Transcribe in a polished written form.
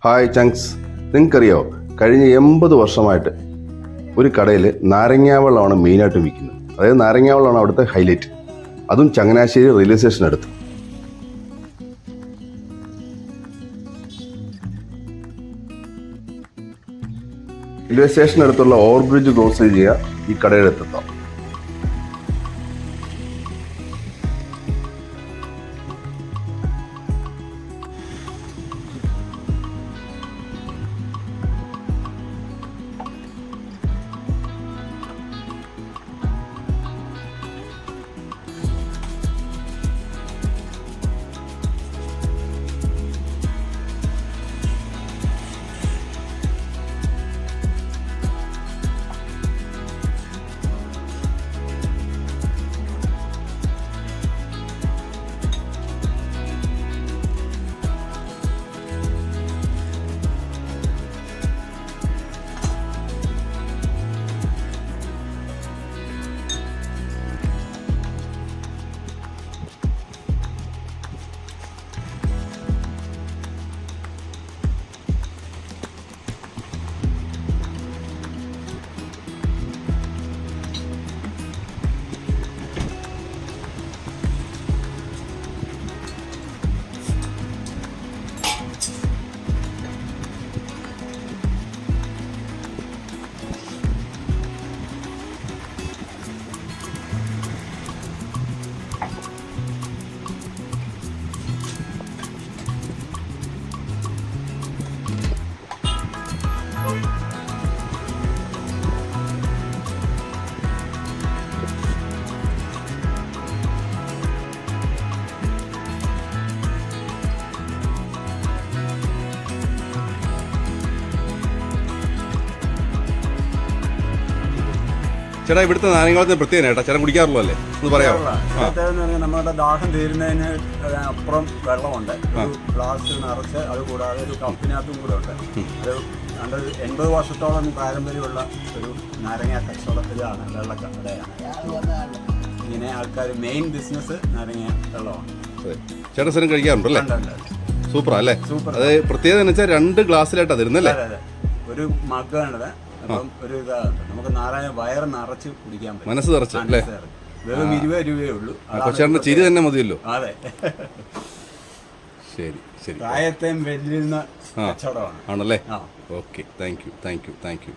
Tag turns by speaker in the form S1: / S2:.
S1: Hi chunks, നിങ്ങൾക്കറിയോ കഴിഞ്ഞ 80 വർഷമായിട്ട് ഒരു കടയിൽ നാരങ്ങാവെള്ളമാണ് മെയിനായിട്ട് വിൽക്കുന്നത്. അതായത് നാരങ്ങാവെള്ളമാണ് അവിടുത്തെ ഹൈലൈറ്റ്, അതും ചങ്ങനാശ്ശേരി റെയിൽവേ സ്റ്റേഷനടുത്ത്. റെയിൽവേ സ്റ്റേഷനടുത്തുള്ള ഓവർബ്രിഡ്ജ് ക്രോസ് ചെയ്യുക, ഈ കടയുടെ എത്താം. ചേട്ടാ, ഇവിടുത്തെ നാരങ്ങാവെള്ളത്തിന് പ്രത്യേകത ചേട്ടാ, ചേട്ടൻ കുടിക്കാറുള്ളൂ അല്ലേ, ഒന്ന് പറയാമോ?
S2: നമ്മുടെ ദാഹം തീരുന്നതിന് അപ്പുറം വെള്ളമുണ്ട്, ഒരു ഗ്ലാസ് നിറച്ച്, അത് കൂടാതെ ഒരു കപ്പിനകത്തും കൂടെ ഉണ്ട്. അത് 80 വർഷത്തോളം പാരമ്പര്യമുള്ള ഒരു നാരങ്ങ കച്ചവടത്തിലാണ്, വെള്ളക്കടയാണ്. ഇങ്ങനെ ആൾക്കാർ മെയിൻ ബിസിനസ് നാരങ്ങ വെള്ളമാണ്.
S1: ചേട്ടൻ സ്ഥലം കഴിക്കാറുണ്ടല്ലേ? സൂപ്പറാ അല്ലേ? സൂപ്പർ. അത് പ്രത്യേകത എന്ന് വെച്ചാൽ 2 ഗ്ലാസ്സിലായിട്ടാണ് തരുന്നല്ലേ?
S2: ഒരു മഗ്ഗാണത്. അപ്പം ഒരു ഇതാണ് നമുക്ക് വയറ് നിറച്ച് കുടിക്കാൻ പറ്റും,
S1: മനസ്സ് നിറച്ച് അല്ലേ?
S2: വെറും 20 രൂപയേ ഉള്ളൂ.
S1: ചേട്ടൻ്റെ ചിരി തന്നെ മതിയല്ലോ.
S2: അതെ,
S1: ശരി ശരി.
S2: പ്രായത്തെയും വെല്ലുന്ന കച്ചവടമാണ്
S1: ആണല്ലേ? Okay, thank you.